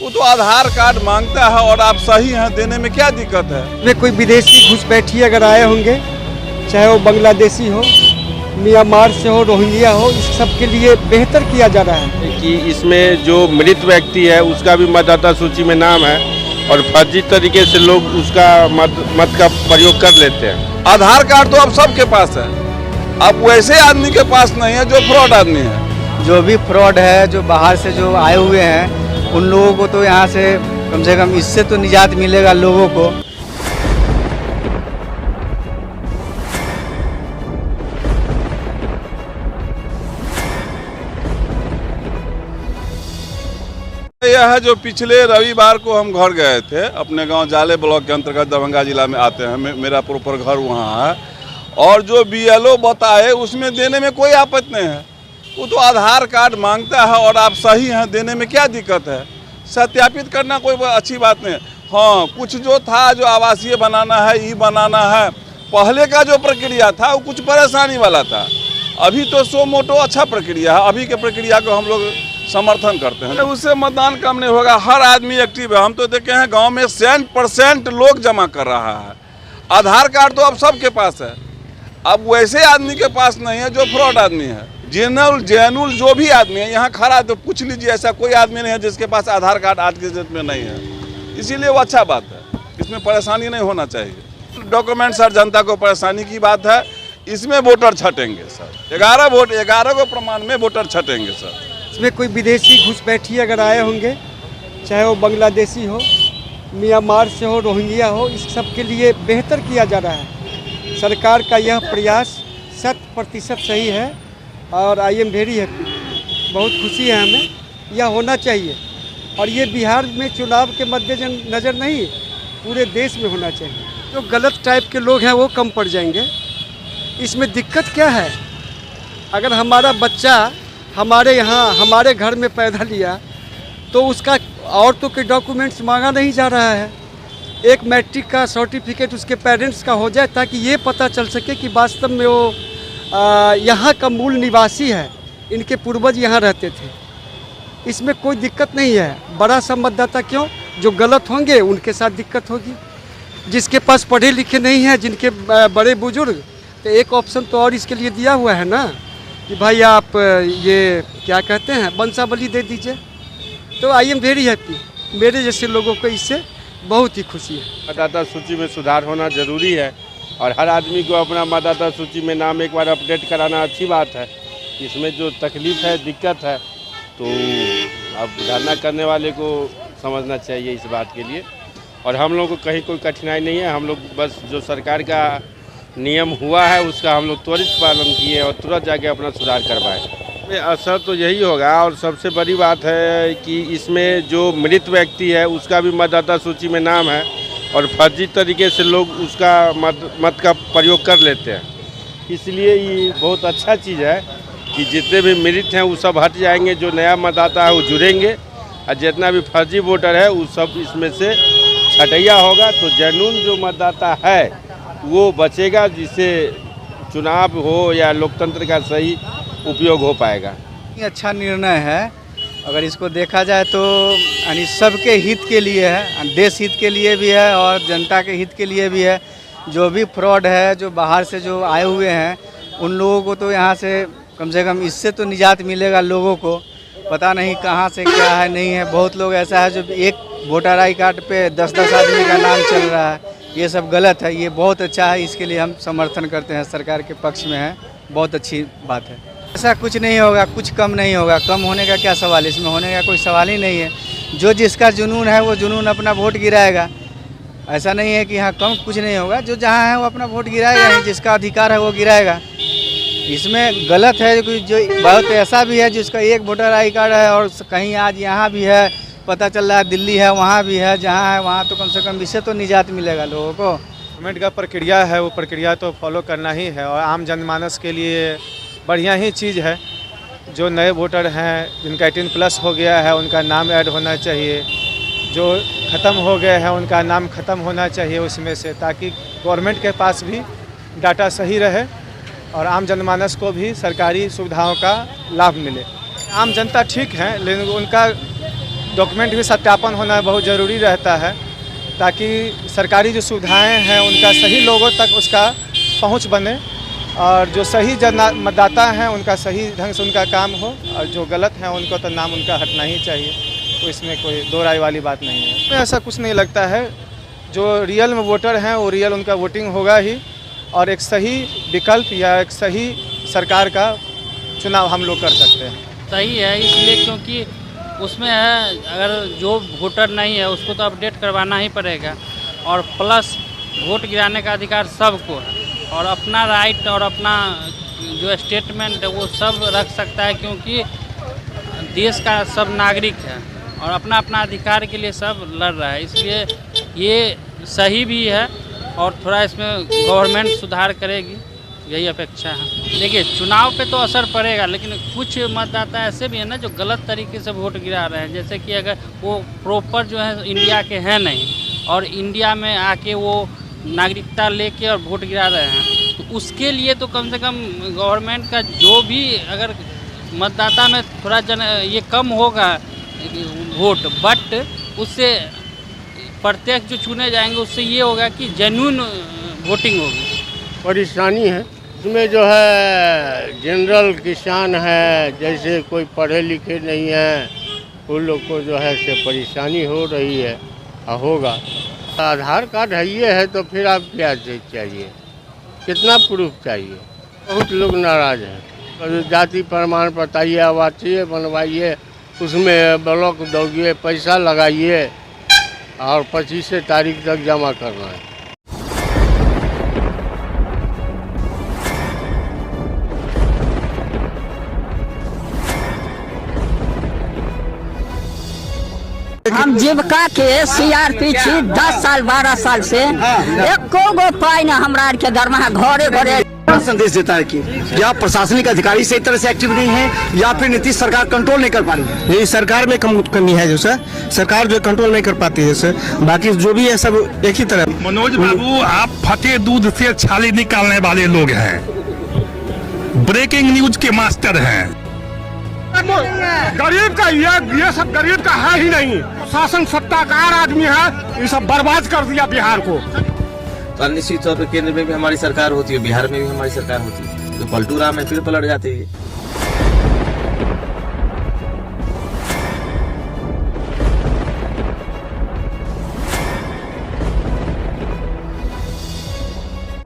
वो तो आधार कार्ड मांगता है और आप सही हैं देने में क्या दिक्कत है। में कोई विदेशी घुसपैठी अगर आए होंगे, चाहे वो बांग्लादेशी हो, म्यांमार से हो, रोहिंग्या हो, इस सब के लिए बेहतर किया जा रहा है कि इसमें जो मृत व्यक्ति है उसका भी मतदाता सूची में नाम है और फर्जी तरीके से लोग उसका मत का प्रयोग कर लेते हैं। आधार कार्ड तो अब सबके पास है, अब वैसे आदमी के पास नहीं है जो फ्रॉड आदमी है। जो भी फ्रॉड है, जो बाहर से जो आए हुए हैं, उन लोगों को तो यहाँ से कम इससे तो निजात मिलेगा लोगों को। यह है जो पिछले रविवार को हम घर गए थे, अपने गांव जाले ब्लॉक के अंतर्गत दरभंगा जिला में आते हैं, मेरा प्रॉपर घर वहाँ है। और जो BLO बताए उसमें देने में कोई आपत्ति नहीं है। वो तो आधार कार्ड मांगता है और आप सही हैं देने में क्या दिक्कत है। सत्यापित करना कोई अच्छी बात नहीं है। हाँ, कुछ जो था, जो आवासीय बनाना है, ई बनाना है, पहले का जो प्रक्रिया था वो कुछ परेशानी वाला था। अभी तो सो मोटो अच्छा प्रक्रिया है, अभी के प्रक्रिया को हम लोग समर्थन करते हैं। उससे मतदान कम नहीं होगा, हर आदमी एक्टिव है। हम तो देखे हैं गांव में 100% लोग जमा कर रहा है। आधार कार्ड तो अब सबके पास है, अब वैसे आदमी के पास नहीं है जो फ्रॉड आदमी है। जेनुल जो भी आदमी है यहाँ खड़ा तो पूछ लीजिए, ऐसा कोई आदमी नहीं है जिसके पास आधार कार्ड आज के डेट में नहीं है। इसीलिए वो अच्छा बात है, इसमें परेशानी नहीं होना चाहिए। डॉक्यूमेंट सर जनता को परेशानी की बात है, इसमें वोटर छटेंगे सर। 11 को प्रमाण में वोटर छटेंगे सर। इसमें कोई विदेशी घुसपैठी अगर आए होंगे, चाहे वो बांग्लादेशी हो, म्यांमार से हो, रोहिंग्या हो, इस सब के लिए बेहतर किया जा रहा है। सरकार का यह प्रयास 100% सही है और आई एम वेरी हैप्पी। बहुत खुशी है हमें, यह होना चाहिए। और ये बिहार में चुनाव के मद्देनज़र नहीं, पूरे देश में होना चाहिए। जो गलत टाइप के लोग हैं वो कम पड़ जाएंगे। इसमें दिक्कत क्या है, अगर हमारा बच्चा हमारे यहाँ हमारे घर में पैदा लिया तो उसका औरतों के डॉक्यूमेंट्स मांगा नहीं जा रहा है। एक मैट्रिक का सर्टिफिकेट उसके पेरेंट्स का हो जाए ताकि ये पता चल सके कि वास्तव में वो यहाँ का मूल निवासी है, इनके पूर्वज यहाँ रहते थे। इसमें कोई दिक्कत नहीं है। बड़ा सा मतदाता क्यों, जो गलत होंगे उनके साथ दिक्कत होगी। जिसके पास पढ़े लिखे नहीं हैं, जिनके बड़े बुजुर्ग, तो एक ऑप्शन तो और इसके लिए दिया हुआ है ना कि भाई आप ये क्या कहते हैं वंशावली दे दीजिए। तो आई एम वेरी हैप्पी। मेरे जैसे लोगों को इससे बहुत ही खुशी है। मतदाता सूची में सुधार होना जरूरी है और हर आदमी को अपना मतदाता सूची में नाम एक बार अपडेट कराना अच्छी बात है। इसमें जो तकलीफ है, दिक्कत है, तो अब धरना करने वाले को समझना चाहिए इस बात के लिए। और हम लोग को कहीं कोई कठिनाई नहीं है, हम लोग बस जो सरकार का नियम हुआ है उसका हम लोग त्वरित पालन किए और तुरंत जाके अपना सुधार करवाएं। असर तो यही होगा और सबसे बड़ी बात है कि इसमें जो मृत व्यक्ति है उसका भी मतदाता सूची में नाम है और फर्जी तरीके से लोग उसका मत का प्रयोग कर लेते हैं। इसलिए ये बहुत अच्छा चीज़ है कि जितने भी मृत हैं वो सब हट जाएंगे, जो नया मतदाता है वो जुड़ेंगे और जितना भी फर्जी वोटर है वो सब इसमें से छटैया होगा। तो जेन्युइन जो मतदाता है वो बचेगा, जिससे चुनाव हो या लोकतंत्र का सही उपयोग हो पाएगा। ये अच्छा निर्णय है, अगर इसको देखा जाए तो यानी सबके हित के लिए है, देश हित के लिए भी है और जनता के हित के लिए भी है। जो भी फ्रॉड है, जो बाहर से जो आए हुए हैं, उन लोगों को तो यहाँ से कम इससे तो निजात मिलेगा लोगों को। पता नहीं कहाँ से क्या है, नहीं है। बहुत लोग ऐसा है जो एक वोटर आई कार्ड पे 10-10 आदमी का नाम चल रहा है। ये सब गलत है, ये बहुत अच्छा है। इसके लिए हम समर्थन करते हैं, सरकार के पक्ष में है, बहुत अच्छी बात है। ऐसा कुछ नहीं होगा, कुछ कम नहीं होगा। कम होने का क्या सवाल, इसमें होने का कोई सवाल ही नहीं है। जो जिसका जुनून है वो जुनून अपना वोट गिराएगा। ऐसा नहीं है कि यहाँ कम कुछ नहीं होगा, जो जहाँ है वो अपना वोट गिराएगा, जिसका अधिकार है वो गिराएगा। इसमें गलत है कि जो बहुत ऐसा भी है जिसका एक वोटर आई कार्ड है और कहीं आज यहाँ भी है, पता चल रहा है दिल्ली है, वहाँ भी है, जहाँ है वहाँ तो कम से कम इससे तो निजात मिलेगा लोगों को। गवर्नमेंट का प्रक्रिया है, वो प्रक्रिया तो फॉलो करना ही है और आम जनमानस के लिए बढ़िया ही चीज़ है। जो नए वोटर हैं, जिनका 18+ हो गया है, उनका नाम ऐड होना चाहिए। जो ख़त्म हो गए हैं उनका नाम ख़त्म होना चाहिए उसमें से, ताकि गवर्नमेंट के पास भी डाटा सही रहे और आम जनमानस को भी सरकारी सुविधाओं का लाभ मिले। आम जनता ठीक है, लेकिन उनका डॉक्यूमेंट भी सत्यापन होना बहुत ज़रूरी रहता है, ताकि सरकारी जो सुविधाएं हैं उनका सही लोगों तक उसका पहुंच बने, और जो सही मतदाता हैं उनका सही ढंग से उनका काम हो, और जो गलत हैं उनको तो नाम उनका हटना ही चाहिए। तो इसमें कोई दो राय वाली बात नहीं है। इसमें ऐसा कुछ नहीं लगता है, जो रियल में वोटर हैं वो रियल उनका वोटिंग होगा ही, और एक सही विकल्प या एक सही सरकार का चुनाव हम लोग कर सकते हैं। सही है इसलिए क्योंकि उसमें है, अगर जो वोटर नहीं है उसको तो अपडेट करवाना ही पड़ेगा, और प्लस वोट गिराने का अधिकार सबको है, और अपना राइट और अपना जो स्टेटमेंट है वो सब रख सकता है, क्योंकि देश का सब नागरिक है और अपना अपना अधिकार के लिए सब लड़ रहा है। इसलिए ये सही भी है, और थोड़ा इसमें गवर्नमेंट सुधार करेगी, यही अपेक्षा है। देखिए चुनाव पे तो असर पड़ेगा, लेकिन कुछ मतदाता ऐसे भी हैं ना जो गलत तरीके से वोट गिरा रहे हैं, जैसे कि अगर वो प्रॉपर जो है इंडिया के हैं नहीं, और इंडिया में आके वो नागरिकता लेके और वोट गिरा रहे हैं, तो उसके लिए तो कम से कम गवर्नमेंट का जो भी अगर मतदाता में थोड़ा ये कम होगा वोट, बट उससे प्रत्यक्ष जो चुने जाएंगे उससे ये होगा कि जेन्युइन वोटिंग होगी। परेशानी है इसमें, जो है जनरल किसान है, जैसे कोई पढ़े लिखे नहीं है, उन लोग को जो है से परेशानी हो रही है और होगा। आधार कार्ड है ये है तो फिर आप क्या चाहिए, कितना प्रूफ चाहिए? बहुत लोग नाराज़ हैं। जाति प्रमाण बताइए, आवासीय बनवाइए, उसमें ब्लॉक दौड़िए, पैसा लगाइए, और 25 तारीख तक जमा करना है। हम जीविका के CRP छी 10 साल 12 साल से, एको गो पाई ना हमरा के दरमाहा घरे घरे। संदेश देता है कि या प्रशासनिक अधिकारी सही तरह से एक्टिव नहीं है, या फिर नीतीश सरकार कंट्रोल नहीं कर पा रही है। यही सरकार में कमी है, जो सर सरकार जो कंट्रोल नहीं कर पाती है सर, बाकी जो भी है सब एक ही तरह। मनोज बाबू, आप फटे दूध से छाली निकालने वाले लोग हैं, ब्रेकिंग न्यूज के मास्टर हैं। गरीब का ये सब गरीब का है ही नहीं, शासन सत्ताकार आदमी है, ये सब बर्बाद कर दिया बिहार को। तो निश्चित तौर पर केंद्र में भी हमारी सरकार होती है, बिहार में भी हमारी सरकार होती है, तो पलटू राम है फिर पलट जाते हैं।